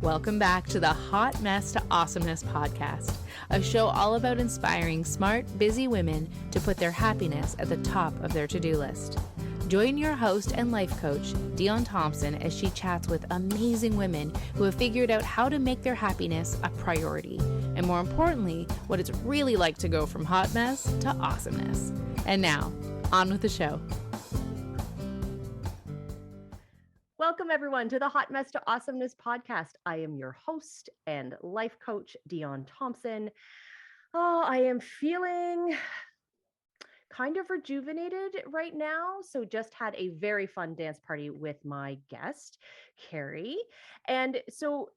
Welcome back to the Hot Mess to Awesomeness podcast, a show all about inspiring smart, busy women to put their happiness at the top of their to-do list. Join your host and life coach, Dion Thompson, as she chats with amazing women who have figured out how to make their happiness a priority, and more importantly, what it's really like to go from hot mess to awesomeness. And now, on with the show. Welcome, everyone, to the Hot Mess to Awesomeness podcast. I am your host and life coach, Dion Thompson. Oh, I am feeling kind of rejuvenated right now. So just had a very fun dance party with my guest, Kerry. And so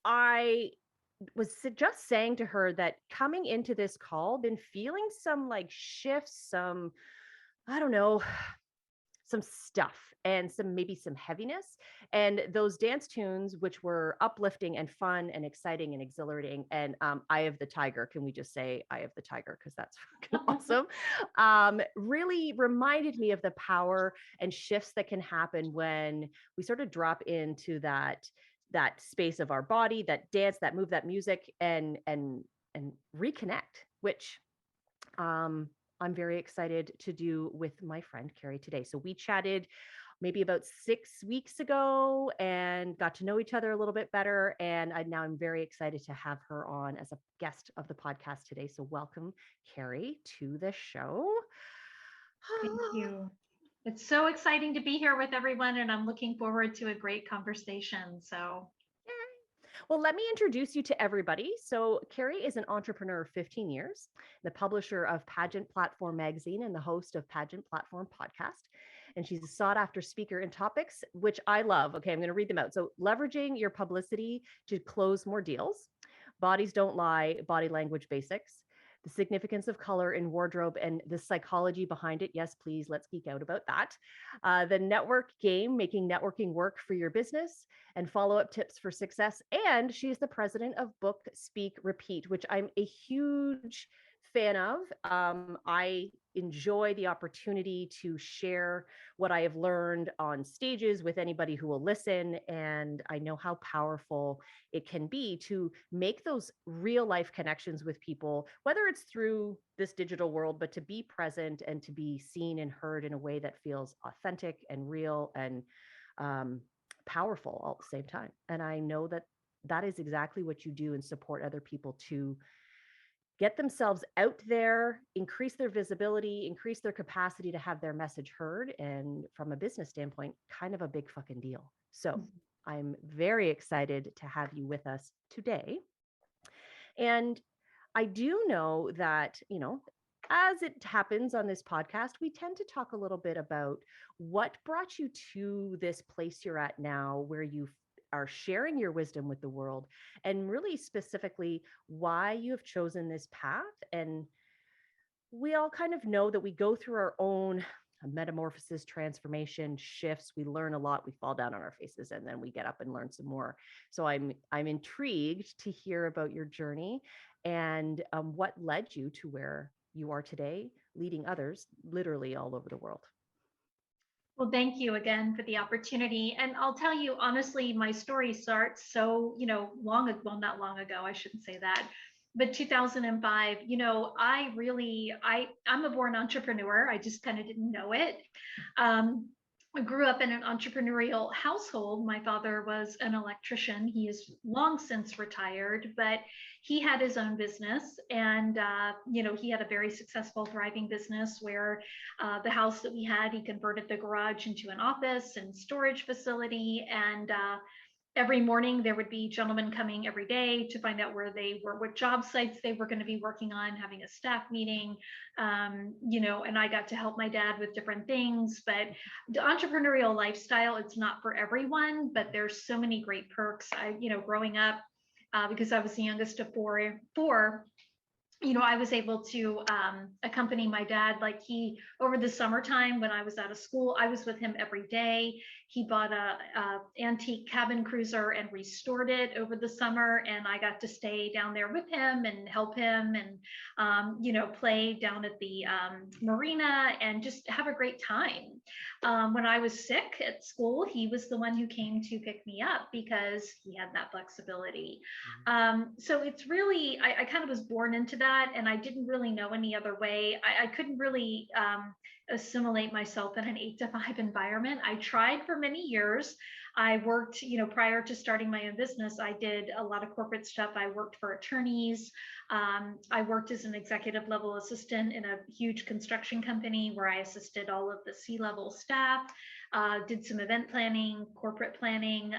I was just saying to her that coming into this call, been feeling some like shifts, I don't know, some stuff and maybe some heaviness. And those dance tunes, which were uplifting and fun and exciting and exhilarating. And Eye of the Tiger, can we just say Eye of the Tiger? Because that's fucking awesome. Really reminded me of the power and shifts that can happen when we sort of drop into that space of our body, that dance, that move, that music, and reconnect, which I'm very excited to do with my friend Kerry today. So we chatted maybe about 6 weeks ago and got to know each other a little bit better. And now I'm very excited to have her on as a guest of the podcast today. So welcome, Kerry, to the show. Thank you. It's so exciting to be here with everyone, and I'm looking forward to a great conversation. So well, let me introduce you to everybody. So Kerry is an entrepreneur of 15 years, the publisher of Pageant Platform magazine and the host of Pageant Platform podcast. And she's a sought after speaker in topics, which I love. Okay, I'm going to read them out. So leveraging your publicity to close more deals, bodies don't lie, body language basics, the significance of color in wardrobe and the psychology behind it. Yes, please, let's geek out about that. The network game, making networking work for your business, and follow-up tips for success. And she's the president of Book, Speak, Repeat, which I'm a huge fan of. I enjoy the opportunity to share what I have learned on stages with anybody who will listen. And I know how powerful it can be to make those real life connections with people, whether it's through this digital world, but to be present and to be seen and heard in a way that feels authentic and real and powerful all at the same time. And I know that that is exactly what you do and support other people to get themselves out there, increase their visibility, increase their capacity to have their message heard. And from a business standpoint, kind of a big fucking deal. So I'm very excited to have you with us today. And I do know that, as it happens on this podcast, we tend to talk a little bit about what brought you to this place you're at now, where you are sharing your wisdom with the world, and really specifically why you have chosen this path. And we all kind of know that we go through our own metamorphosis, transformation, shifts. We learn a lot, we fall down on our faces, and then we get up and learn some more. So I'm intrigued to hear about your journey and what led you to where you are today, leading others literally all over the world. well, thank you again for the opportunity. And I'll tell you, honestly, my story starts so, long ago, well, not long ago, I shouldn't say that, but 2005, I'm a born entrepreneur. I just kind of didn't know it. I grew up in an entrepreneurial household. My father was an electrician. He is long since retired, but he had his own business, and he had a very successful, thriving business where the house that we had, he converted the garage into an office and storage facility. And every morning there would be gentlemen coming every day to find out where they were, what job sites they were going to be working on, having a staff meeting, and I got to help my dad with different things. But the entrepreneurial lifestyle, it's not for everyone, but there's so many great perks. Growing up, because I was the youngest of four, I was able to accompany my dad. Like over the summertime when I was out of school, I was with him every day. He bought a antique cabin cruiser and restored it over the summer, and I got to stay down there with him and help him and play down at the marina and just have a great time. When I was sick at school, he was the one who came to pick me up because he had that flexibility. So it's really, I kind of was born into that, and I didn't really know any other way. I couldn't really assimilate myself in an 8 to 5 environment. I tried for many years. I worked, prior to starting my own business, I did a lot of corporate stuff. I worked for attorneys. I worked as an executive level assistant in a huge construction company where I assisted all of the C-level staff, did some event planning, corporate planning,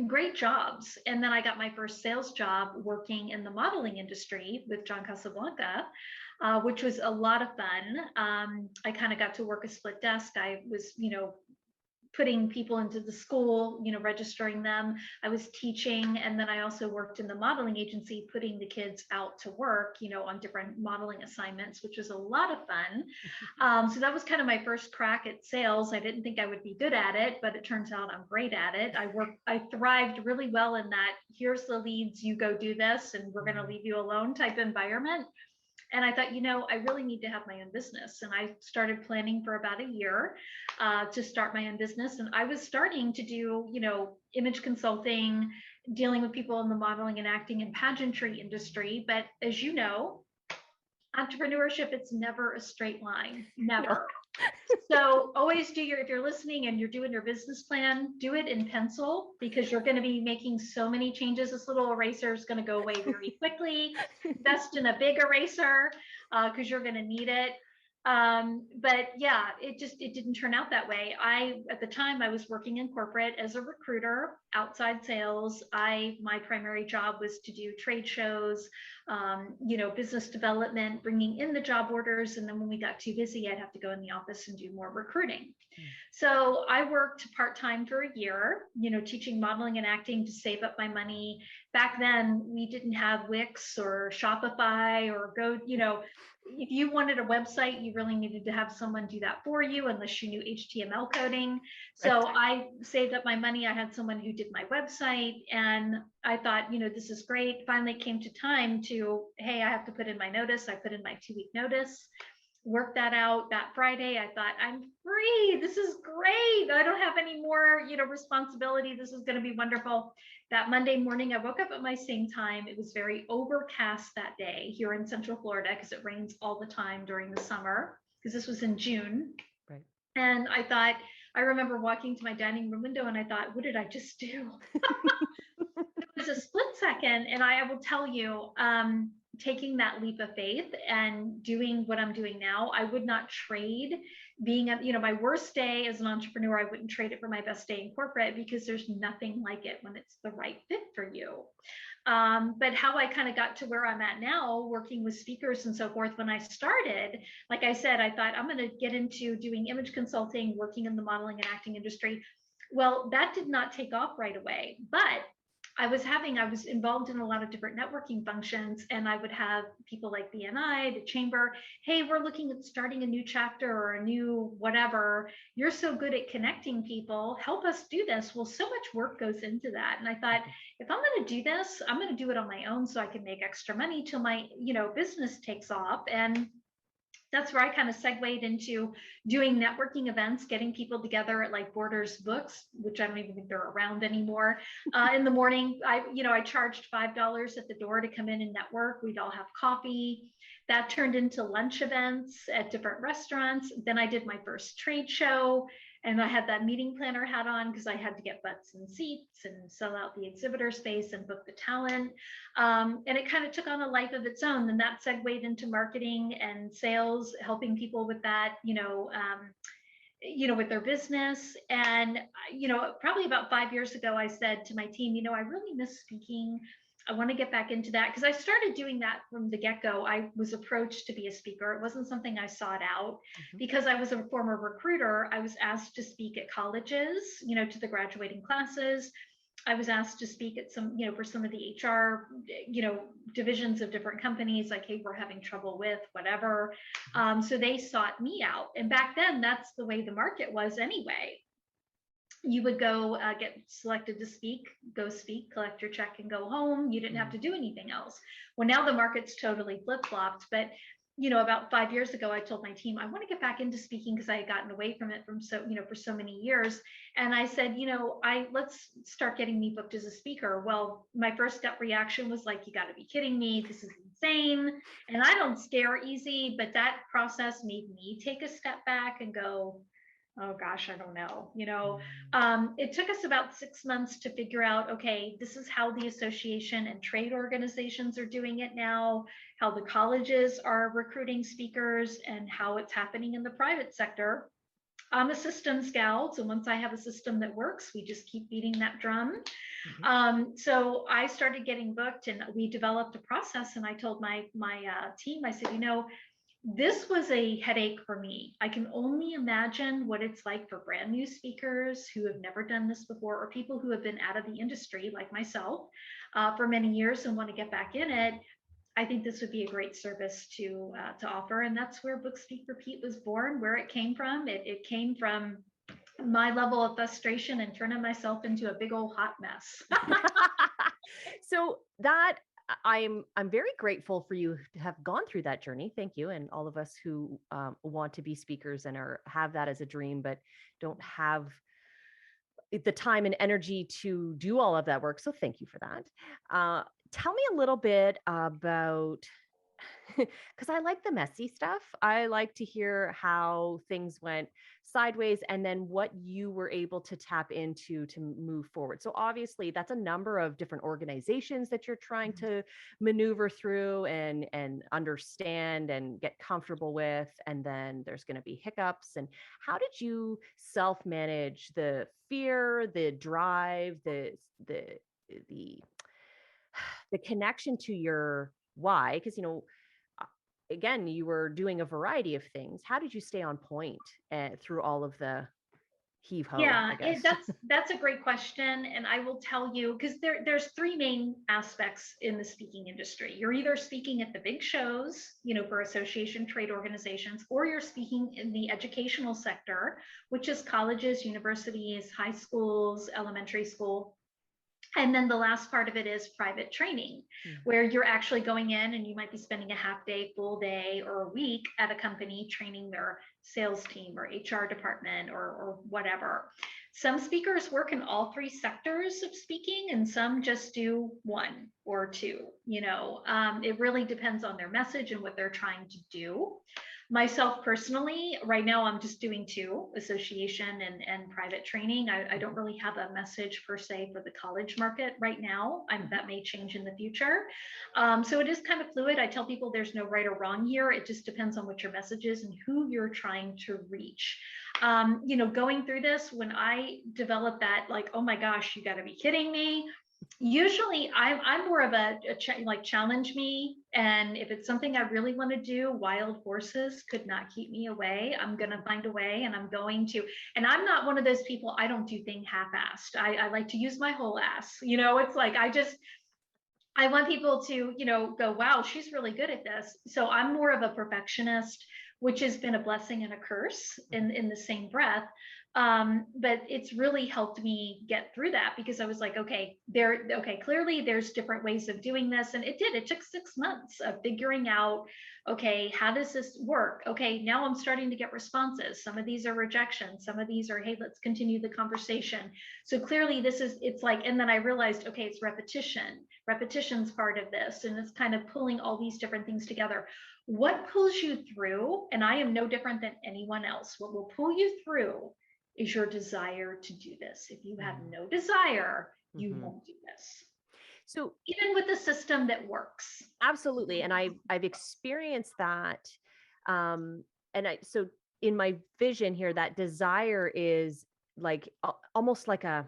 great jobs. And then I got my first sales job working in the modeling industry with John Casablanca, which was a lot of fun. I kind of got to work a split desk. I was, putting people into the school, registering them. I was teaching, and then I also worked in the modeling agency, putting the kids out to work, on different modeling assignments, which was a lot of fun. So that was kind of my first crack at sales. I didn't think I would be good at it, but it turns out I'm great at it. I thrived really well in that, here's the leads, you go do this, and we're going to leave you alone type environment. And I thought, I really need to have my own business. And I started planning for about a year to start my own business. And I was starting to do, image consulting, dealing with people in the modeling and acting and pageantry industry. But as you know, entrepreneurship, it's never a straight line, never. No. So always if you're listening and you're doing your business plan, do it in pencil, because you're going to be making so many changes. This little eraser is going to go away very quickly. Invest in a big eraser because you're going to need it. But yeah, it didn't turn out that way. At the time I was working in corporate as a recruiter, outside sales. My primary job was to do trade shows, business development, bringing in the job orders. And then when we got too busy, I'd have to go in the office and do more recruiting. So I worked part-time for a year, teaching modeling and acting to save up my money. Back then we didn't have Wix or Shopify or if you wanted a website, you really needed to have someone do that for you, unless you knew HTML coding. So I saved up my money. I had someone who did my website, and I thought, this is great. Finally came to time to, hey, I have to put in my notice. I put in my 2-week notice, worked that out. That Friday, I thought, I'm free. This is great. I don't have any more, responsibility. This is going to be wonderful. That Monday morning, I woke up at my same time. It was very overcast that day here in Central Florida, because it rains all the time during the summer, because this was in June. Right. And I remember walking to my dining room window, and I thought, what did I just do? It was a split second. And I will tell you, taking that leap of faith and doing what I'm doing now, I would not trade being at, my worst day as an entrepreneur. I wouldn't trade it for my best day in corporate, because there's nothing like it when it's the right fit for you. But how I kind of got to where I'm at now, working with speakers and so forth, when I started, like I said, I thought I'm going to get into doing image consulting, working in the modeling and acting industry. Well, that did not take off right away, but I was involved in a lot of different networking functions, and I would have people like BNI, the chamber, hey, we're looking at starting a new chapter or a new whatever. You're so good at connecting people. Help us do this. Well, so much work goes into that. And I thought, if I'm going to do this, I'm going to do it on my own so I can make extra money till my, business takes off. And that's where I kind of segued into doing networking events, getting people together at like Borders Books, which I don't even think they're around anymore. In the morning, I charged $5 at the door to come in and network. We'd all have coffee. That turned into lunch events at different restaurants. Then I did my first trade show, and I had that meeting planner hat on because I had to get butts and seats and sell out the exhibitor space and book the talent. And it kind of took on a life of its own. And that segued into marketing and sales, helping people with that, with their business. And, probably about 5 years ago, I said to my team, I really miss speaking. I want to get back into that, because I started doing that from the get-go. I was approached to be a speaker. It wasn't something I sought out. Because I was a former recruiter. I was asked to speak at colleges, to the graduating classes. I was asked to speak at some, for some of the HR, divisions of different companies, like, hey, we're having trouble with whatever. So they sought me out. And back then, that's the way the market was anyway. You would go get selected to speak, go speak, collect your check, and go home. You didn't have to do anything else. Well, now the market's totally flip-flopped. But about 5 years ago, I told my team I want to get back into speaking because I had gotten away from it for so many years. And I said, let's start getting me booked as a speaker. Well, my first gut reaction was like, you got to be kidding me. This is insane. And I don't scare easy, but that process made me take a step back and go, oh gosh, I don't know. It took us about 6 months to figure out, okay, this is how the association and trade organizations are doing it now, how the colleges are recruiting speakers, and how it's happening in the private sector. I'm a systems gal, so once I have a system that works, we just keep beating that drum. So I started getting booked, and we developed a process. And I told my team, I said, this was a headache for me. I can only imagine what it's like for brand new speakers who have never done this before, or people who have been out of the industry like myself for many years and want to get back in it. I think this would be a great service to offer. And that's where Book, Speak, Repeat was born, where it came from. It came from my level of frustration and turning myself into a big old hot mess. So that I'm very grateful for you to have gone through that journey. Thank you. And all of us who want to be speakers and have that as a dream, but don't have the time and energy to do all of that work. So thank you for that. Tell me a little bit about, because I like the messy stuff. I like to hear how things went sideways and then what you were able to tap into to move forward. So obviously that's a number of different organizations that you're trying to maneuver through and understand and get comfortable with. And then there's going to be hiccups. And how did you self-manage the fear, the drive, the connection to your why? Because, again, you were doing a variety of things. How did you stay on point through all of the heave-ho? Yeah, that's a great question. And I will tell you, because there's three main aspects in the speaking industry. You're either speaking at the big shows, for association trade organizations, or you're speaking in the educational sector, which is colleges, universities, high schools, elementary school. And then the last part of it is private training, where you're actually going in and you might be spending a half day, full day, or a week at a company training their sales team or HR department or whatever. Some speakers work in all three sectors of speaking, and some just do one or two. It really depends on their message and what they're trying to do. Myself personally, right now I'm just doing two, association and private training. I don't really have a message per se for the college market right now. That may change in the future. So it is kind of fluid. I tell people there's no right or wrong here. It just depends on what your message is and who you're trying to reach. Going through this, when I developed that, like, oh my gosh, you got to be kidding me. Usually I'm more of like challenge me. And if it's something I really want to do, wild horses could not keep me away. I'm going to find a way, and I'm going to, and I'm not one of those people, I don't do things half-assed. I like to use my whole ass. It's like, I want people to, go, wow, she's really good at this. So I'm more of a perfectionist, which has been a blessing and a curse in the same breath. But it's really helped me get through that, because I was like, okay, clearly there's different ways of doing this. And it took 6 months of figuring out, okay, how does this work? Okay, now I'm starting to get responses. Some of these are rejections. Some of these are, hey, let's continue the conversation. So clearly it's like, and then I realized, okay, it's repetition. Repetition's part of this. And it's kind of pulling all these different things together. What pulls you through, and I am no different than anyone else, what will pull you through is your desire to do this. If you have no desire, you won't do this. So even with a system that works. Absolutely. And I've experienced that. So in my vision here, that desire is like almost like a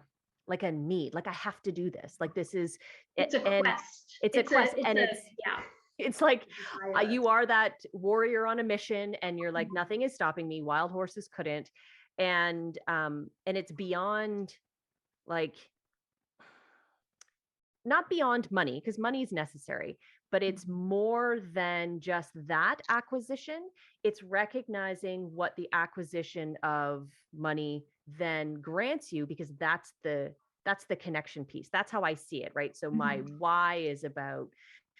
need, like I have to do this. Like this is, it's a quest. It's a quest. It's like you are that warrior on a mission, and you're like, nothing is stopping me. Wild horses couldn't. And it's beyond, like, not beyond money, because money is necessary, but it's more than just that acquisition. It's recognizing what the acquisition of money then grants you, because that's the connection piece. That's how I see it, right? So my why is about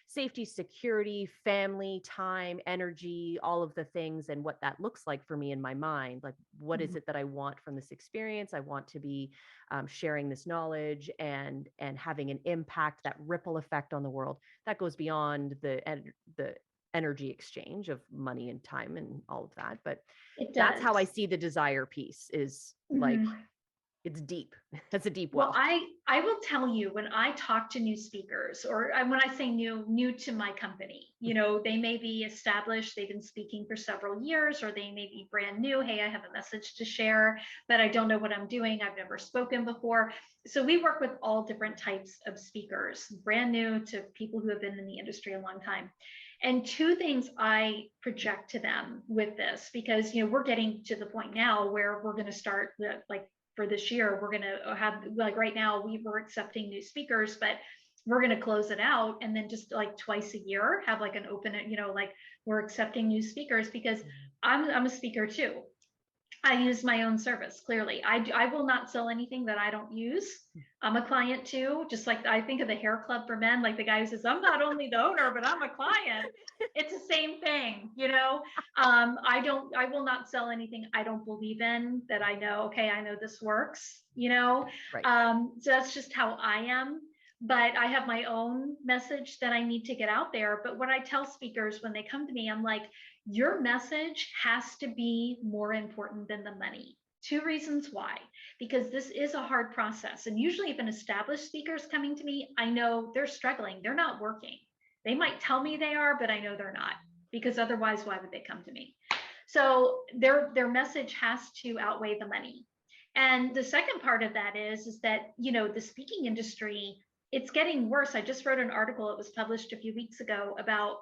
safety, security, family, time, energy, all of the things, and what that looks like for me in my mind. Like, what is it that I want from this experience? I want to be sharing this knowledge and having an impact, that ripple effect on the world that goes beyond the energy exchange of money and time and all of that. But It that's how I does. see the desire piece, is like, it's deep. That's a deep well. Well, I will tell you, when I talk to new speakers, or when I say new to my company, they may be established, they've been speaking for several years, or they may be brand new. Hey, I have a message to share, but I don't know what I'm doing. I've never spoken before. So we work with all different types of speakers, brand new to people who have been in the industry a long time. And two things I project to them with this, because we're getting to the point now where we're going to start like, for this year, we're going to have, like, right now we were accepting new speakers, but we're going to close it out, and then just like twice a year have like an open, like, we're accepting new speakers, because I'm a speaker too. I use my own service. Clearly, I will not sell anything that I don't use. I'm a client too. Just like I think of the hair club for men, like the guy who says, I'm not only the owner, but I'm a client. It's the same thing, I will not sell anything I don't believe in, that I know, okay, I know this works, Right. So that's just how I am. But I have my own message that I need to get out there. But what I tell speakers when they come to me, I'm like, your message has to be more important than the money. Two reasons why. Because this is a hard process. And usually if an established speaker is coming to me, I know they're struggling. They're not working. They might tell me they are, but I know they're not, because otherwise, why would they come to me? So their message has to outweigh the money. And the second part of that is that, the speaking industry, it's getting worse. I just wrote an article, it was published a few weeks ago, about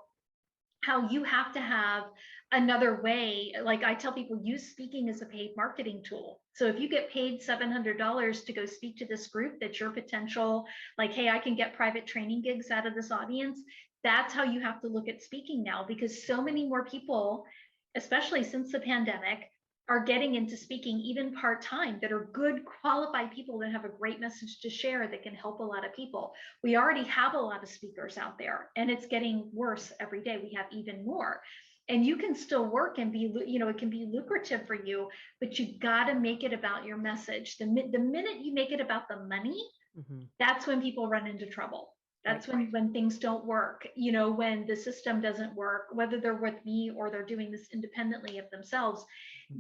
how you have to have another way. Like, I tell people, use speaking as a paid marketing tool. So if you get paid $700 to go speak to this group, that's your potential, like, hey, I can get private training gigs out of this audience. That's how you have to look at speaking now, because so many more people, especially since the pandemic, are getting into speaking, even part-time, that are good, qualified people that have a great message to share that can help a lot of people. We already have a lot of speakers out there, and it's getting worse every day. We have even more. And you can still work and be, it can be lucrative for you, but you got to make it about your message. The minute you make it about the money, that's when people run into trouble. That's when things don't work, when the system doesn't work, whether they're with me or they're doing this independently of themselves.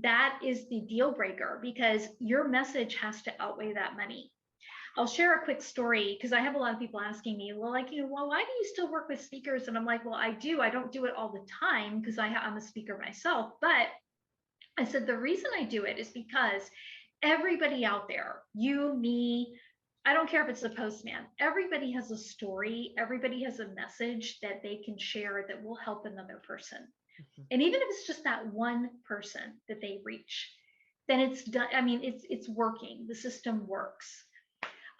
That is the deal breaker, because your message has to outweigh that money. I'll share a quick story, because I have a lot of people asking me, well, like, well, why do you still work with speakers? And I'm like, well, I do. I don't do it all the time, because I'm a speaker myself. But I said, the reason I do it is because everybody out there, you, me, I don't care if it's a postman, everybody has a story, everybody has a message that they can share that will help another person. And even if it's just that one person that they reach, then it's done. I mean, it's working. The system works.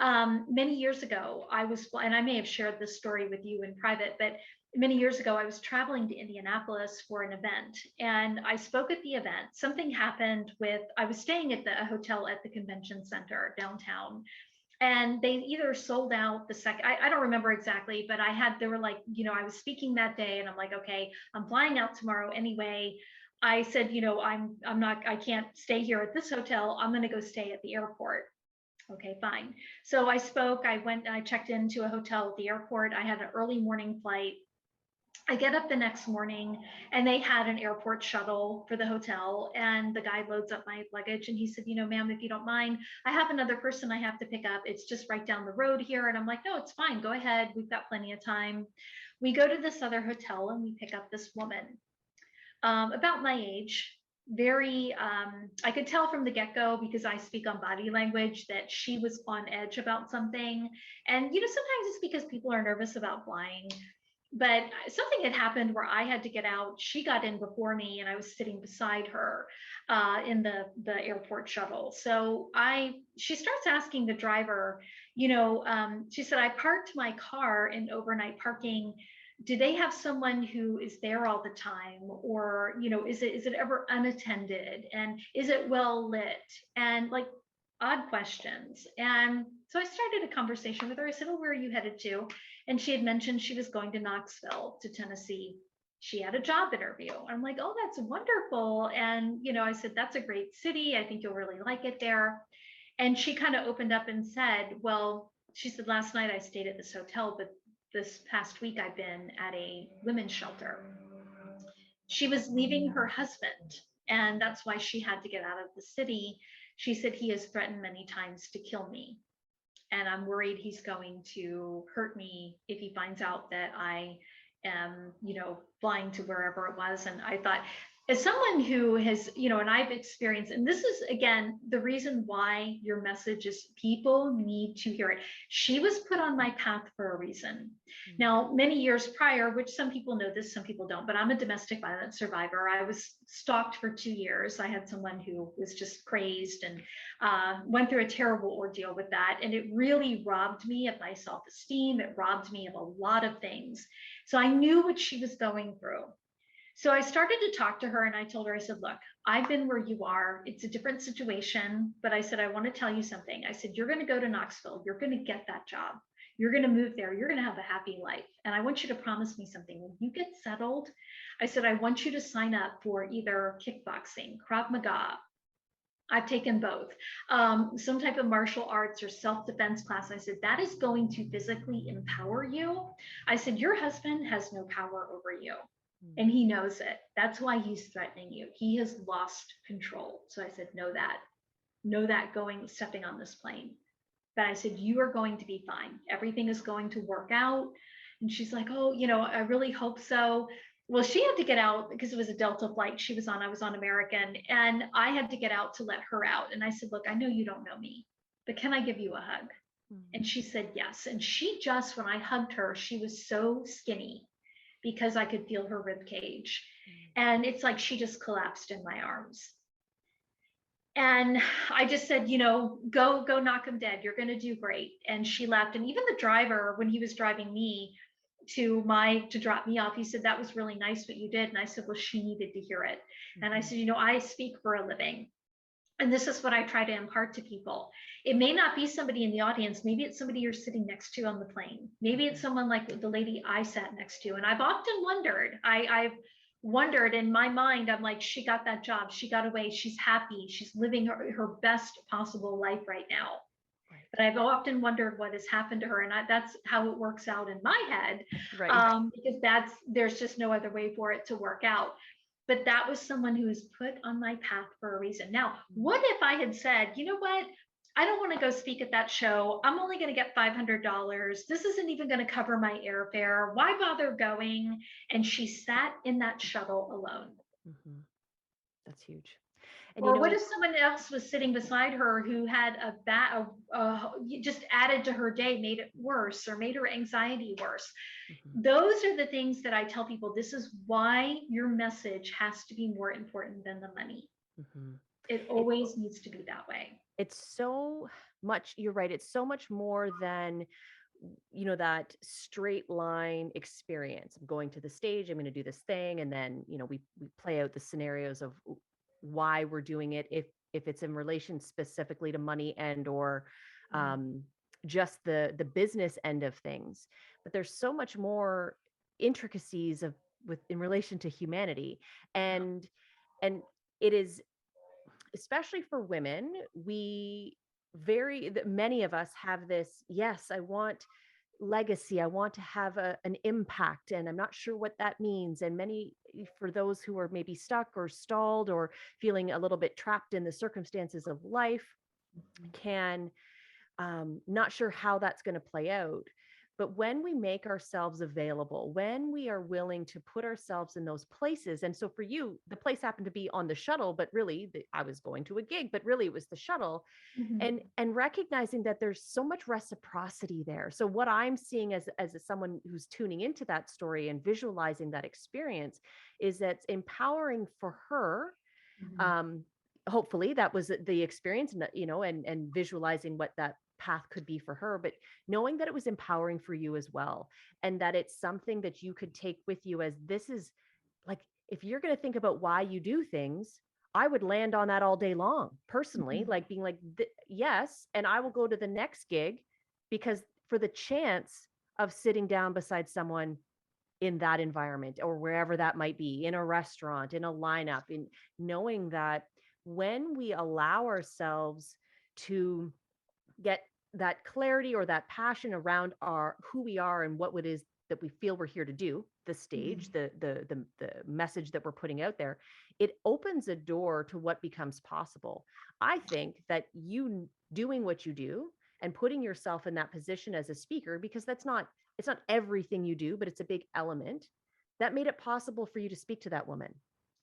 Many years ago, and I may have shared this story with you in private, but many years ago, I was traveling to Indianapolis for an event, and I spoke at the event. Something happened I was staying at a hotel at the convention center downtown, and they either sold out the second, I don't remember exactly, but they were like, I was speaking that day, and I'm like, okay, I'm flying out tomorrow anyway. I said, I can't stay here at this hotel. I'm going to go stay at the airport. Okay, fine. So I spoke, I checked into a hotel at the airport. I had an early morning flight. I get up the next morning, and they had an airport shuttle for the hotel, and the guy loads up my luggage, and he said, ma'am, if you don't mind, I have another person I have to pick up. It's just right down the road here. And I'm like, no, it's fine. Go ahead. We've got plenty of time. We go to this other hotel, and we pick up this woman, about my age. Very, I could tell from the get-go, because I speak on body language, that she was on edge about something. And, sometimes it's because people are nervous about flying. But something had happened where I had to get out. She got in before me, and I was sitting beside her in the airport shuttle. So she starts asking the driver, she said, I parked my car in overnight parking. do they have someone who is there all the time, or is it ever unattended, and is it well lit, and like odd questions. And so I started a conversation with her. I said, oh, where are you headed to? And she had mentioned she was going to Knoxville, to Tennessee. She had a job interview. I'm like, oh, that's wonderful. And I said, that's a great city, I think you'll really like it there. And she kind of opened up and said, well, she said, last night I stayed at this hotel, but this past week I've been at a women's shelter. She was leaving her husband, and that's why she had to get out of the city. She said, he has threatened many times to kill me, and I'm worried he's going to hurt me if he finds out that I am, flying to wherever it was. And I thought, as someone who has, and I've experienced, and this is again the reason why your message is, people need to hear it. She was put on my path for a reason. Now, many years prior, which some people know this, some people don't, but I'm a domestic violence survivor. I was stalked for 2 years. I had someone who was just crazed and went through a terrible ordeal with that. And it really robbed me of my self-esteem. It robbed me of a lot of things. So I knew what she was going through. So I started to talk to her, and I told her, I said, look, I've been where you are. It's a different situation, but I said, I want to tell you something. I said, you're going to go to Knoxville. You're going to get that job. You're going to move there. You're going to have a happy life. And I want you to promise me something. When you get settled, I said, I want you to sign up for either kickboxing, Krav Maga. I've taken both, some type of martial arts or self-defense class. I said, that is going to physically empower you. I said, your husband has no power over you. And he knows it. That's why he's threatening you. He has lost control. So I said, know that stepping on this plane. But I said, you are going to be fine. Everything is going to work out. And she's like, oh, I really hope so. Well, she had to get out because it was a Delta flight she was on. I was on American, and I had to get out to let her out. And I said, look, I know you don't know me, but can I give you a hug? And she said, yes. And she just, when I hugged her, she was so skinny, because I could feel her rib cage. And it's like she just collapsed in my arms. And I just said, go knock him dead. You're going to do great. And she left. And even the driver, when he was driving me to drop me off, he said, that was really nice what you did. And I said, well, she needed to hear it. And I said, I speak for a living. And this is what I try to impart to people. It may not be somebody in the audience. Maybe it's somebody you're sitting next to on the plane. Maybe it's someone like the lady I sat next to. And I've often wondered, I've wondered in my mind, I'm like, she got that job. She got away. She's happy. She's living her best possible life right now. But I've often wondered what has happened to her. And that's how it works out in my head. Right. Because there's just no other way for it to work out. But that was someone who was put on my path for a reason. Now, what if I had said, you know what? I don't want to go speak at that show. I'm only going to get $500. This isn't even going to cover my airfare. Why bother going? And she sat in that shuttle alone. Mm-hmm. That's huge. And or what if someone else was sitting beside her who had just added to her day, made it worse, or made her anxiety worse? Mm-hmm. Those are the things that I tell people. This is why your message has to be more important than the money. Mm-hmm. It always needs to be that way. It's so much, you're right. It's so much more than, that straight line experience. I'm going to the stage, I'm going to do this thing. And then, we play out the scenarios of why we're doing it, if it's in relation specifically to money and or just the business end of things. But there's so much more intricacies in relation to humanity, and it is, especially for women, many of us have this, yes, I want legacy, I want to have an impact, and I'm not sure what that means. And for those who are maybe stuck or stalled or feeling a little bit trapped in the circumstances of life, can not sure how that's going to play out. But when we make ourselves available, when we are willing to put ourselves in those places, and so for you, the place happened to be on the shuttle, but really I was going to a gig, but really it was the shuttle. Mm-hmm. And recognizing that there's so much reciprocity there. So what I'm seeing as someone who's tuning into that story and visualizing that experience is that it's empowering for her. Mm-hmm. Hopefully that was the experience, and visualizing what that path could be for her, but knowing that it was empowering for you as well, and that it's something that you could take with you as this is like, if you're going to think about why you do things, I would land on that all day long personally, Mhm. like being like, yes, and I will go to the next gig because for the chance of sitting down beside someone in that environment or wherever that might be, in a restaurant, in a lineup, in knowing that when we allow ourselves to get that clarity or that passion around our who we are and what it is that we feel we're here to do, the stage, Mhm. the message that we're putting out there, it opens a door to what becomes possible. I think that doing what you do and putting yourself in that position as a speaker, because it's not everything you do, but it's a big element that made it possible for you to speak to that woman.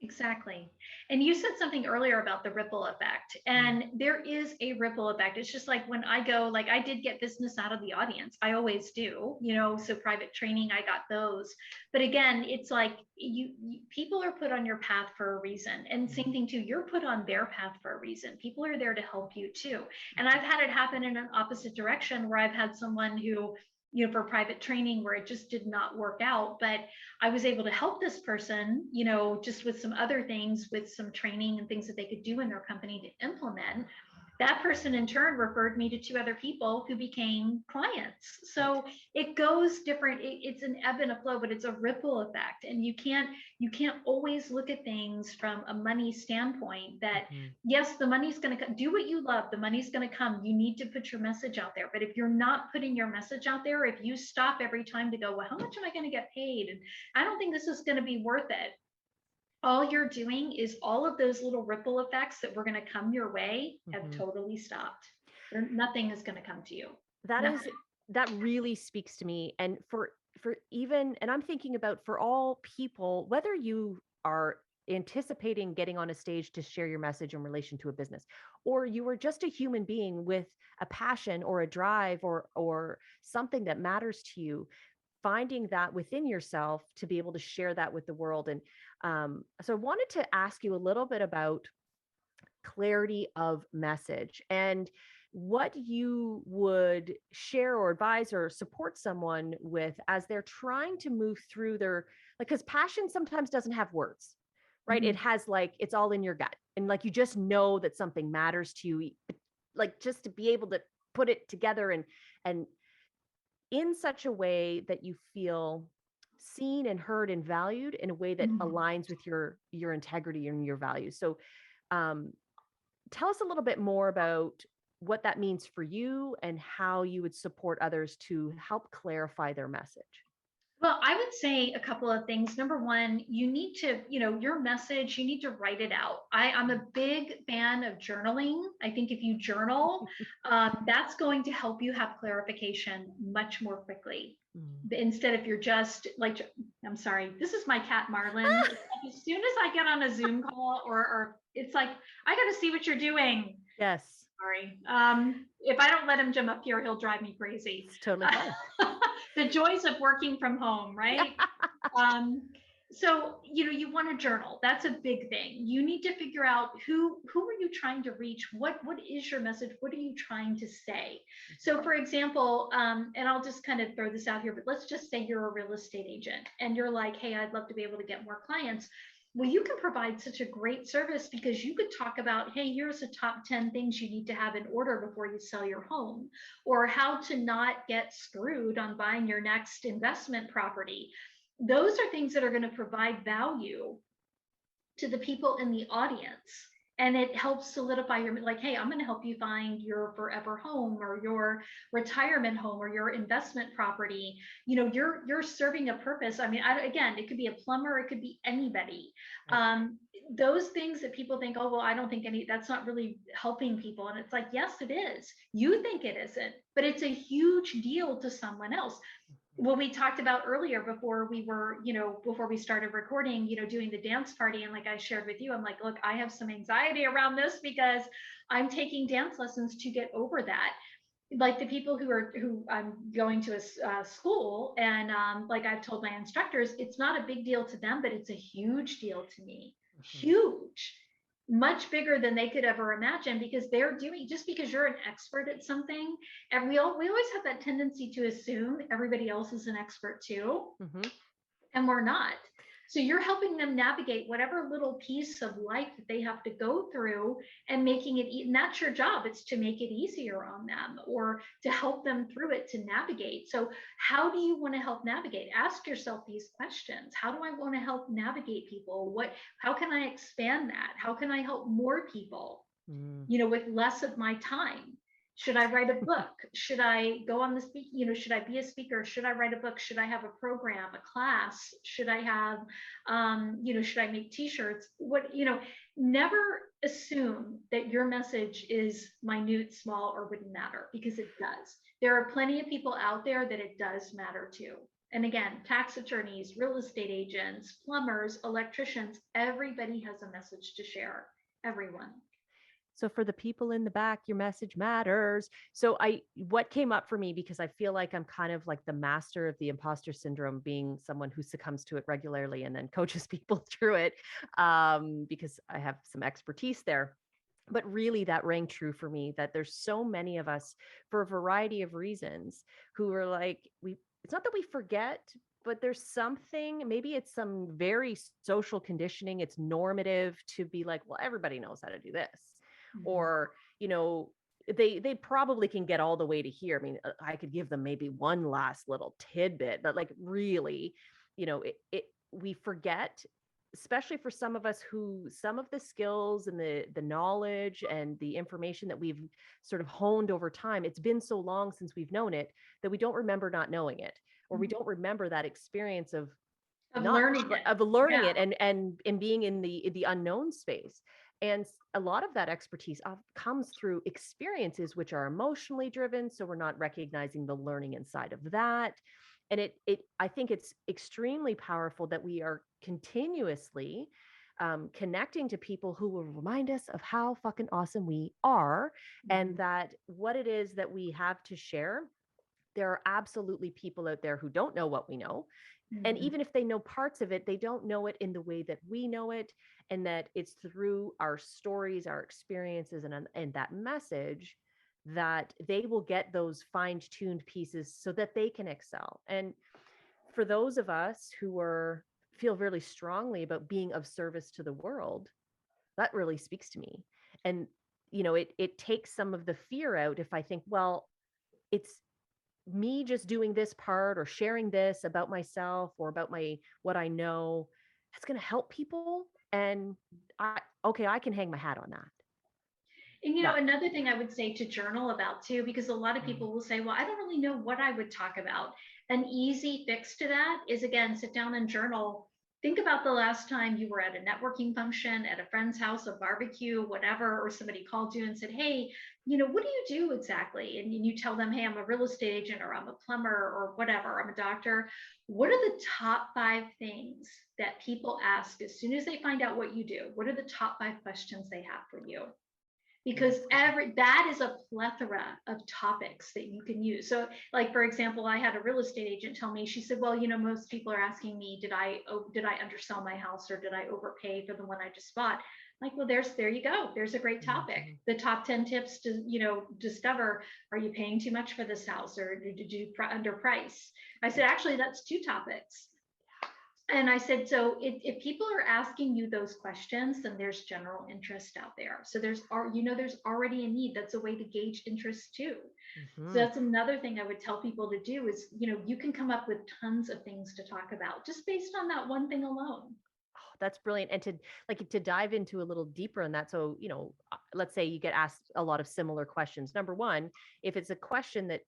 Exactly. And you said something earlier about the ripple effect, Mm. and there is a ripple effect. It's just like when I go, like I did get business out of the audience. I always do, so private training, I got those. But again, it's like people are put on your path for a reason. And same thing too, you're put on their path for a reason. People are there to help you too. And I've had it happen in an opposite direction where I've had someone who, for private training where it just did not work out, but I was able to help this person, just with some other things, with some training and things that they could do in their company to implement. That person in turn referred me to two other people who became clients. So it goes different. It's an ebb and a flow, but it's a ripple effect. And you can't always look at things from a money standpoint that Mhm. yes, the money's going to do what you love. The money's going to come. You need to put your message out there. But if you're not putting your message out there, if you stop every time to go, well, how much am I going to get paid? And I don't think this is going to be worth it. All you're doing is all of those little ripple effects that were going to come your way have Mhm. totally stopped. Nothing is going to come to you. That is Nothing. that really speaks to me. And for even, and I'm thinking about for all people, whether you are anticipating getting on a stage to share your message in relation to a business, or you are just a human being with a passion or a drive or something that matters to you, finding that within yourself to be able to share that with the world. And so I wanted to ask you a little bit about clarity of message and what you would share or advise or support someone with as they're trying to move through their, like, because passion sometimes doesn't have words, right? It Mhm. has, like, it's all in your gut, and like you just know that something matters to you, like just to be able to put it together and in such a way that you feel seen and heard and valued in a way that Mhm. aligns with your integrity and your values. So um tell us a little bit more about what that means for you and how you would support others to help clarify their message. Well, I would say a couple of things. Number one, you need to, your message, you need to write it out. I'm a big fan of journaling. I think if you journal, that's going to help you have clarification much more quickly. Mm. Instead, if you're just like, I'm sorry, this is my cat Marlin. It's like as soon as I get on a Zoom call or it's like, I got to see what you're doing. Yes, Sorry. If I don't let him jump up here, he'll drive me crazy. it's totally fine. The joys of working from home, right? Um, so you want to journal. That's a big thing. You need to figure out who are you trying to reach? What is your message? What are you trying to say? So, for example, and I'll just kind of throw this out here, but let's just say you're a real estate agent and you're like, hey, I'd love to be able to get more clients. Well, you can provide such a great service because you could talk about, hey, here's the top 10 things you need to have in order before you sell your home, or how to not get screwed on buying your next investment property. Those are things that are going to provide value to the people in the audience. And it helps solidify your, like, hey, I'm going to help you find your forever home or your retirement home or your investment property. You're serving a purpose. I mean, again, it could be a plumber, it could be anybody. Right. Those things that people think, oh, well, I don't think that's not really helping people. And it's like, yes, it is. You think it isn't, but it's a huge deal to someone else. What we talked about earlier before before we started recording, doing the dance party. And like I shared with you, I'm like, look, I have some anxiety around this because I'm taking dance lessons to get over that. Like the people who I'm going to a school, and like I've told my instructors, it's not a big deal to them, but it's a huge deal to me. Mhm. Huge. much bigger than they could ever imagine, because they're doing, just because you're an expert at something, and we always have that tendency to assume everybody else is an expert too, and we're not. So you're helping them navigate whatever little piece of life that they have to go through, and making it, and that's your job. It's to make it easier on them, or to help them through it, to navigate. So how do you want to help navigate? Ask yourself these questions. How do I want to help navigate people? How can I expand that? How can I help more people, with less of my time? Should I write a book? Should I go on the speak? Should I be a speaker? Should I write a book? Should I have a program, a class? Should I have, should I make t-shirts? Never assume that your message is minute, small, or wouldn't matter, because it does. There are plenty of people out there that it does matter to. And again, tax attorneys, real estate agents, plumbers, electricians, everybody has a message to share. Everyone. So for the people in the back, your message matters. So what came up for me, because I feel like I'm kind of like the master of the imposter syndrome, being someone who succumbs to it regularly and then coaches people through it, because I have some expertise there. But really that rang true for me, that there's so many of us, for a variety of reasons, who are like, it's not that we forget, but there's something, maybe it's some very social conditioning. It's normative to be like, well, everybody knows how to do this. Or, they probably can get all the way to here. I mean, I could give them maybe one last little tidbit, but like really, we forget, especially for some of us, who some of the skills and the knowledge and the information that we've sort of honed over time, it's been so long since we've known it that we don't remember not knowing it, or we don't remember that experience of learning it and being in the unknown space. And a lot of that expertise comes through experiences which are emotionally driven. So we're not recognizing the learning inside of that. And I think it's extremely powerful that we are continuously connecting to people who will remind us of how fucking awesome we are, and that what it is that we have to share. There are absolutely people out there who don't know what we know. And even if they know parts of it, they don't know it in the way that we know it. And that it's through our stories, our experiences, and that message that they will get those fine-tuned pieces so that they can excel. And for those of us who feel really strongly about being of service to the world, that really speaks to me. And, it takes some of the fear out if I think, well, it's me just doing this part or sharing this about myself or about what I know, that's going to help people. And I can hang my hat on that. And another thing I would say to journal about too, because a lot of people will say, well, I don't really know what I would talk about. An easy fix to that is, again, sit down and journal. Think about the last time you were at a networking function, at a friend's house, a barbecue, whatever, or somebody called you and said, hey, what do you do exactly? And you tell them, hey, I'm a real estate agent, or I'm a plumber, or whatever, I'm a doctor. What are the top 5 things that people ask as soon as they find out what you do? What are the top 5 questions they have for you? Because that is a plethora of topics that you can use. So like, for example, I had a real estate agent tell me, she said, well, most people are asking me, did I undersell my house, or did I overpay for the one I just bought? Like, well, there you go. There's a great topic. The top 10 tips to, discover, are you paying too much for this house, or did you underprice? I said, actually, that's 2 topics. And I said, so if people are asking you those questions, then there's general interest out there. So there's already a need. That's a way to gauge interest too. So that's another thing I would tell people to do is, you can come up with tons of things to talk about just based on that one thing alone. Oh, that's brilliant. And to dive into a little deeper on that. So, let's say you get asked a lot of similar questions. Number one, if it's a question that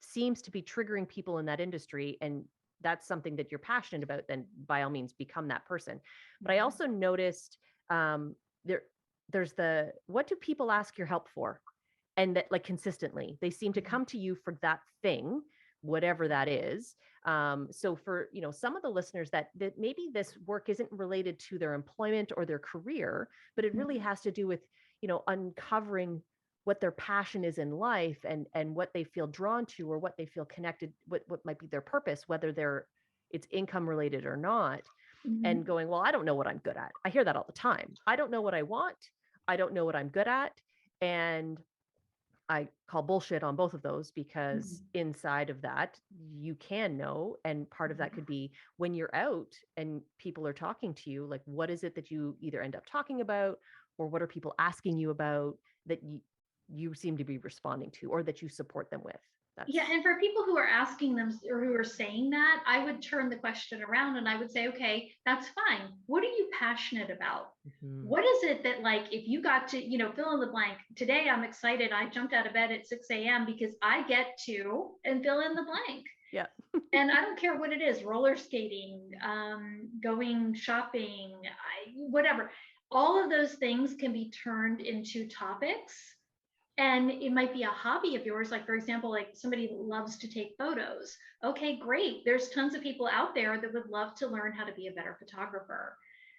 seems to be triggering people in that industry, and that's something that you're passionate about, then by all means become that person. But I also noticed there's what do people ask your help for? And that, like, consistently, they seem to come to you for that thing, whatever that is. So for, some of the listeners that maybe this work isn't related to their employment or their career, but it really has to do with, uncovering what their passion is in life, and what they feel drawn to, or what they feel connected, what might be their purpose, whether it's income related or not. and going, well, I don't know what I'm good at. I hear that all the time. I don't know what I want. I don't know what I'm good at. And I call bullshit on both of those, because inside of that, you can know. And part of that could be when you're out and people are talking to you, like, what is it that you either end up talking about, or what are people asking you about that you seem to be responding to, or that you support them with? Yeah, and for people who are asking them or who are saying that, I would turn the question around and I would say, okay, that's fine. What are you passionate about? What is it that, like, if you got to, fill in the blank, today I'm excited. I jumped out of bed at 6 a.m. because I get to, and fill in the blank. Yeah. And I don't care what it is, roller skating, going shopping, whatever. All of those things can be turned into topics. And it might be a hobby of yours. Like, for example, like somebody loves to take photos. Okay, great. There's tons of people out there that would love to learn how to be a better photographer.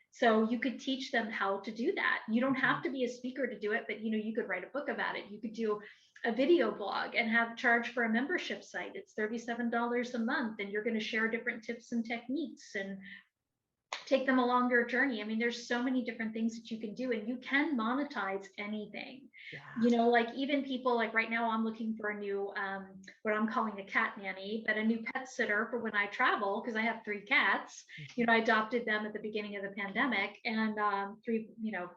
So you could teach them how to do that. You don't have to be a speaker to do it, but you could write a book about it. You could do a video blog and have charge for a membership site. It's $37 a month, and you're going to share different tips and techniques and take them along your journey. I mean, there's so many different things that you can do, and you can monetize anything. Like even people, like right now I'm looking for a new, what I'm calling a cat nanny, but a new pet sitter for when I travel, because I have 3 cats. I adopted them at the beginning of the pandemic, and 3,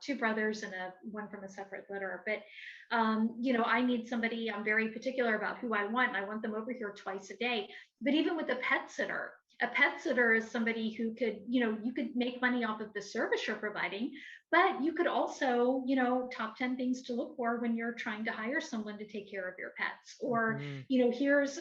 2 brothers and one from a separate litter. But I need somebody, I'm very particular about who I want, and I want them over here twice a day. But even with a pet sitter is somebody who could, you could make money off of the service you're providing, but you could also, top 10 things to look for when you're trying to hire someone to take care of your pets. Or, here's,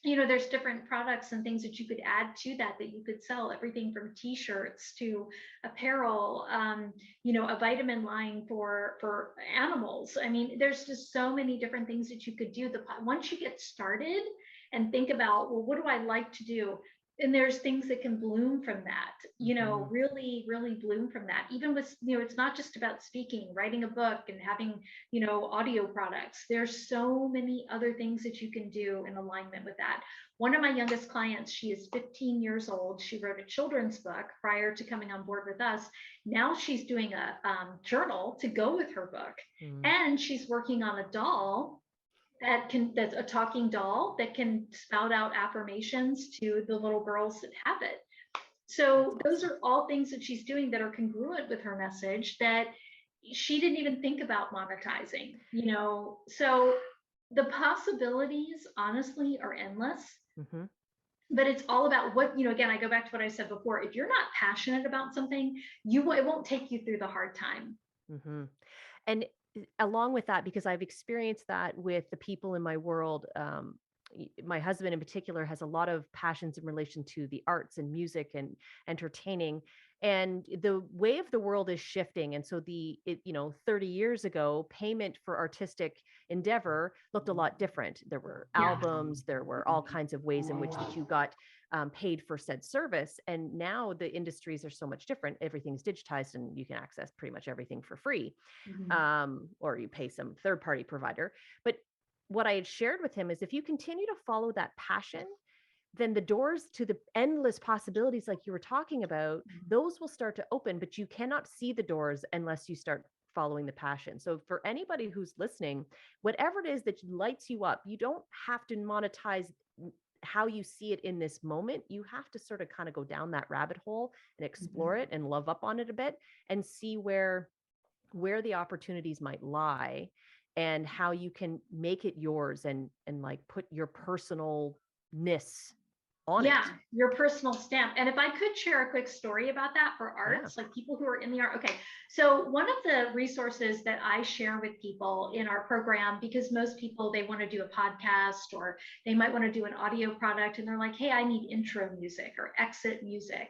there's different products and things that you could add to that you could sell, everything from t-shirts to apparel, a vitamin line for animals. I mean, there's just so many different things that you could do. Once you get started and think about, well, what do I like to do? And there's things that can bloom from that, really, really bloom from that. Even with, it's not just about speaking, writing a book and having, audio products. There's so many other things that you can do in alignment with that. One of my youngest clients, she is 15 years old. She wrote a children's book prior to coming on board with us. Now she's doing a journal to go with her book. And she's working on a doll that's a talking doll that can spout out affirmations to the little girls that have it. So those are all things that she's doing that are congruent with her message that she didn't even think about monetizing, so the possibilities honestly are endless. But it's all about what, again, I go back to what I said before. If you're not passionate about something, it won't take you through the hard time. And along with that, because I've experienced that with the people in my world, my husband in particular has a lot of passions in relation to the arts and music and entertaining, and the way of the world is shifting. And so 30 years ago, payment for artistic endeavor looked a lot different. There were albums, there were all kinds of ways in which that you got paid for said service. And now the industries are so much different. Everything's digitized and you can access pretty much everything for free, or you pay some third-party provider. But what I had shared with him is, if you continue to follow that passion, then the doors to the endless possibilities, like you were talking about, those will start to open, but you cannot see the doors unless you start following the passion. So for anybody who's listening, whatever it is that lights you up, you don't have to monetize how you see it in this moment. You have to sort of kind of go down that rabbit hole and explore it and love up on it a bit and see where the opportunities might lie, and how you can make it yours and like put your personalness on it. Your personal stamp. And if I could share a quick story about that for arts, like people who are in the art. Okay. So one of the resources that I share with people in our program, because most people, they want to do a podcast or they might want to do an audio product and they're like, hey, I need intro music or exit music.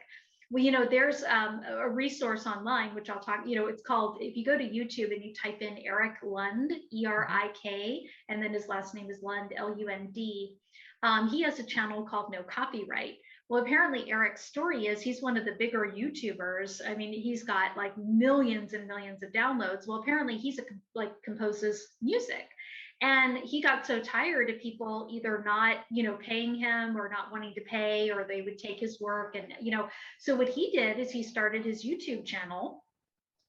Well, there's a resource online, which I'll talk, it's called, if you go to YouTube and you type in Eric Lund, ERIK, and then his last name is Lund, LUND, he has a channel called No Copyright. Well, apparently Eric's story is he's one of the bigger YouTubers. I mean, he's got like millions and millions of downloads. Well, apparently he's composes music. And he got so tired of people either not, paying him or not wanting to pay, or they would take his work. And, so what he did is he started his YouTube channel.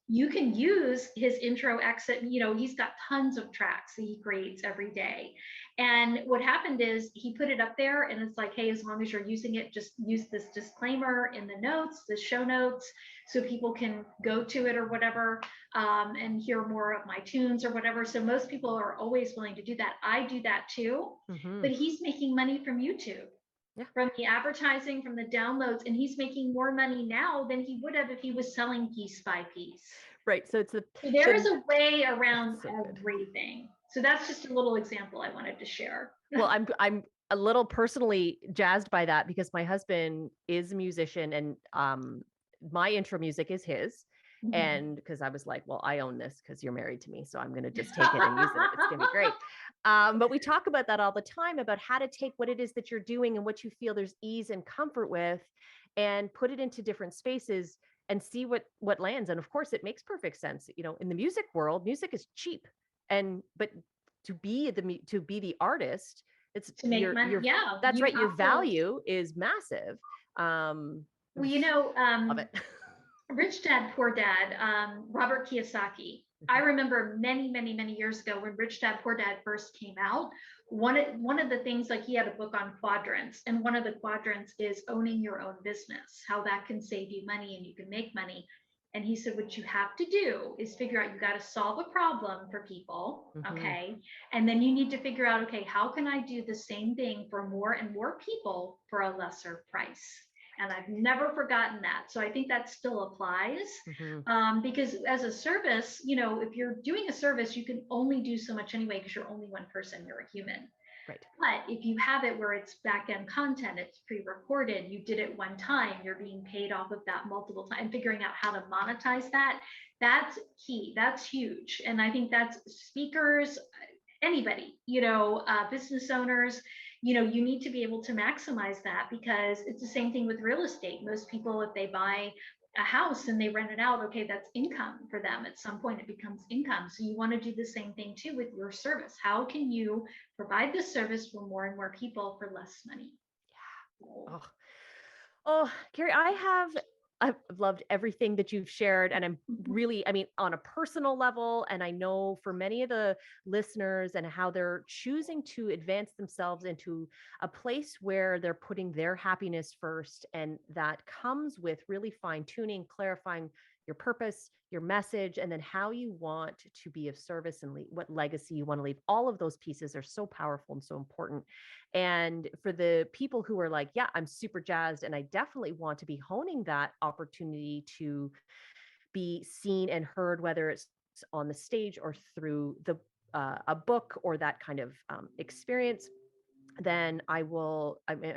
You can use his intro exit. He's got tons of tracks that he creates every day. And what happened is he put it up there, and it's like, hey, as long as you're using it, just use this disclaimer in the notes, the show notes, so people can go to it or whatever, and hear more of my tunes or whatever. So most people are always willing to do that. I do that too, but he's making money from YouTube. Yeah. From the advertising, from the downloads, and he's making more money now than he would have if he was selling piece by piece. Right. So there is a way around everything. So that's just a little example I wanted to share. Well, I'm a little personally jazzed by that, because my husband is a musician, and my intro music is his. Mm-hmm. And because I was like, well, I own this because you're married to me, so I'm going to just take it and use it. It's going to be great. But we talk about that all the time, about how to take what it is that you're doing and what you feel there's ease and comfort with, and put it into different spaces and see what lands. And of course, it makes perfect sense. In the music world, music is cheap, but to be the artist, it's to make money. Yeah, that's right. Your value is massive. Well, love it. Rich Dad, Poor Dad, Robert Kiyosaki. I remember many, many, many years ago when Rich Dad, Poor Dad first came out, one of the things, like, he had a book on quadrants, and one of the quadrants is owning your own business, how that can save you money and you can make money. And he said, what you have to do is figure out, you got to solve a problem for people. Okay. And then you need to figure out, okay, how can I do the same thing for more and more people for a lesser price? And I've never forgotten that. So I think that still applies, because as a service, if you're doing a service, you can only do so much anyway, because you're only one person, you're a human. Right. But if you have it where it's back-end content, it's pre-recorded, you did it one time, you're being paid off of that multiple times, figuring out how to monetize that, that's key. That's huge. And I think that's speakers, anybody, business owners, you need to be able to maximize that, because it's the same thing with real estate. Most people, if they buy a house and they rent it out, okay, that's income for them. At some point it becomes income. So you want to do the same thing too with your service. How can you provide this service for more and more people for less money? Yeah. Oh, Kerry, I've loved everything that you've shared. And I'm really, on a personal level, and I know for many of the listeners, and how they're choosing to advance themselves into a place where they're putting their happiness first. And that comes with really fine tuning, clarifying your purpose, your message, and then how you want to be of service, and what legacy you want to leave. All of those pieces are so powerful and so important. And for the people who are like, yeah, I'm super jazzed, and I definitely want to be honing that opportunity to be seen and heard, whether it's on the stage or through a book or that kind of experience, then I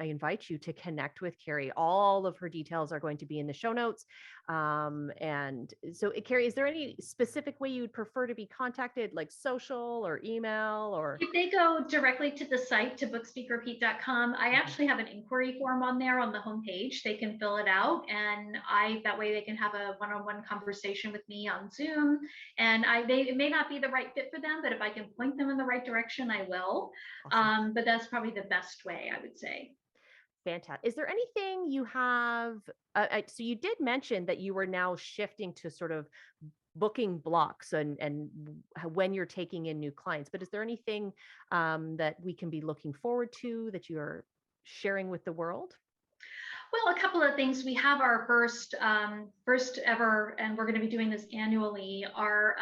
invite you to connect with Kerry. All of her details are going to be in the show notes. And so, Kerry, is there any specific way you would prefer to be contacted, like social or email? Or if they go directly to the site, to bookspeakerpete.com, I actually have an inquiry form on there on the homepage. They can fill it out, and that way they can have a one-on-one conversation with me on Zoom. And it may not be the right fit for them, but if I can point them in the right direction, I will. Awesome. But that's probably the best way, I would say. Fantastic. Is there anything you have? So you did mention that you were now shifting to sort of booking blocks and when you're taking in new clients, but is there anything that we can be looking forward to that you're sharing with the world? Well, a couple of things. We have our first ever, and we're going to be doing this annually, our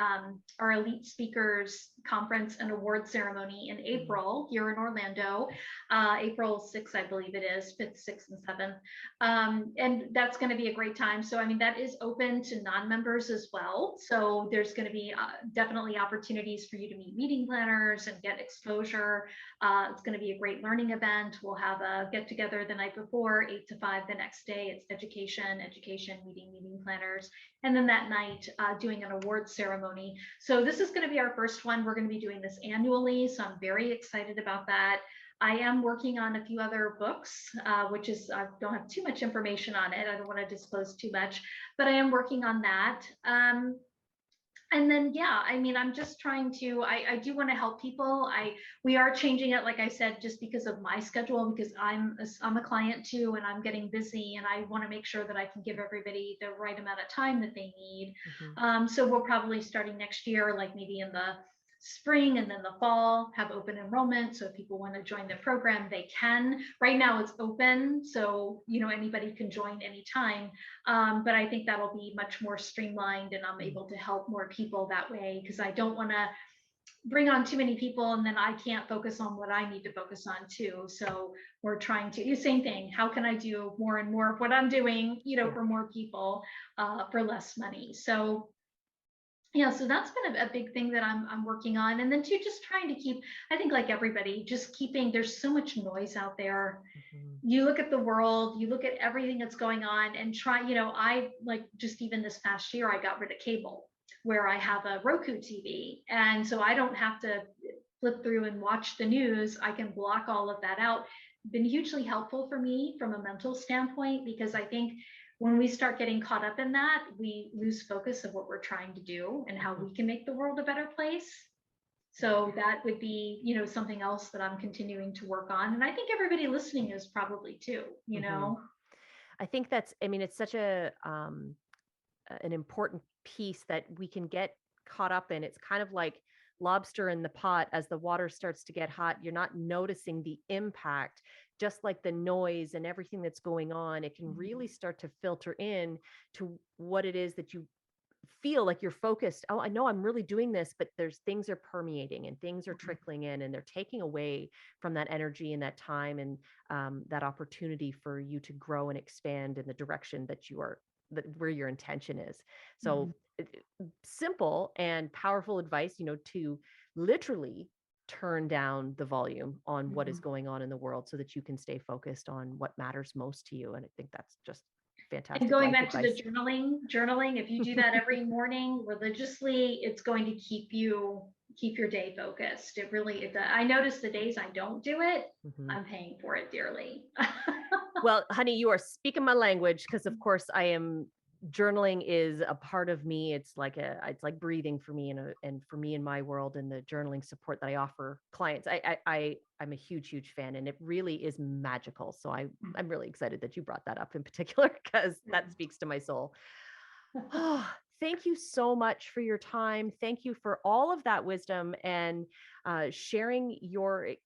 Elite Speakers Conference and Award Ceremony in April here in Orlando, April 6th, I believe it is, 5th, 6th, and 7th. And that's going to be a great time. So, that is open to non-members as well. So there's going to be definitely opportunities for you to meet meeting planners and get exposure. It's going to be a great learning event. We'll have a get-together the night before, 8 to 5. The next day, it's education, meeting planners. And then that night, doing an award ceremony. So this is going to be our first one. We're going to be doing this annually. So I'm very excited about that. I am working on a few other books, which is, I don't have too much information on it. I don't want to disclose too much, but I am working on that. And then, yeah, I mean, I'm just trying to, I do want to help people. We are changing it, like I said, just because of my schedule, because I'm a client too, and I'm getting busy, and I want to make sure that I can give everybody the right amount of time that they need. So we'll probably starting next year, like maybe in the spring and then the fall, have open enrollment. So if people want to join the program, they can. Right now it's open, so anybody can join anytime. But I think that'll be much more streamlined, and I'm able to help more people that way, because I don't want to bring on too many people and then I can't focus on what I need to focus on too. So we're trying to same thing. How can I do more and more of what I'm doing, for more people, for less money? So yeah, so that's been a big thing that I'm working on. And then too, just trying to keep, I think like everybody, just keeping, there's so much noise out there. You look at the world, you look at everything that's going on, and try, I like, just even this past year, I got rid of cable, where I have a Roku TV. And so I don't have to flip through and watch the news. I can block all of that out. Been hugely helpful for me from a mental standpoint, because I think when we start getting caught up in that, we lose focus of what we're trying to do and how we can make the world a better place. So that would be, something else that I'm continuing to work on. And I think everybody listening is probably too, I think it's such an important piece that we can get caught up in. It's kind of like lobster in the pot. As the water starts to get hot, you're not noticing the impact, just like the noise and everything that's going on. It can really start to filter in to what it is that you feel like you're focused. Oh, I know I'm really doing this, but things are permeating and things are trickling in, and they're taking away from that energy and that time, and that opportunity for you to grow and expand in the direction that where your intention is. So simple and powerful advice, to literally turn down the volume on what is going on in the world, so that you can stay focused on what matters most to you. And I think that's just fantastic. And going back to the journaling, if you do that every morning religiously, it's going to keep your day focused. It really, I notice the days I don't do it, I'm paying for it dearly. Well, honey, you are speaking my language, because of course journaling is a part of me. It's like breathing for me, and for me in my world, and the journaling support that I offer clients. I'm a huge fan, and it really is magical. So I'm really excited that you brought that up in particular, because that speaks to my soul. Oh, thank you so much for your time. Thank you for all of that wisdom, and sharing your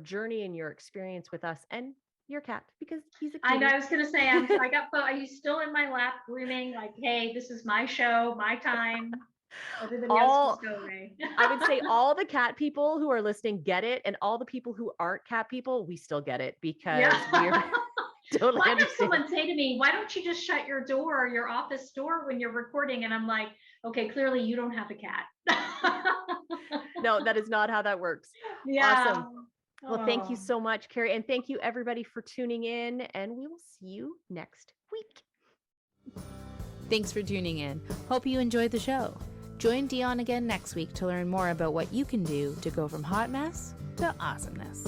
journey and your experience with us and your cat, because he's a kitty. I know, I was going to say, he's still in my lap grooming, like, hey, this is my show, my time. Everybody else just go away. I would say all the cat people who are listening get it, and all the people who aren't cat people, we still get it, because we're totally I had someone say to me, why don't you just shut your door, your office door, when you're recording? And I'm like, okay, clearly you don't have a cat. No, that is not how that works. Yeah. Awesome. Well, thank you so much, Kerry. And thank you everybody for tuning in, and we will see you next week. Thanks for tuning in. Hope you enjoyed the show. Join Dion again next week to learn more about what you can do to go from hot mess to awesomeness.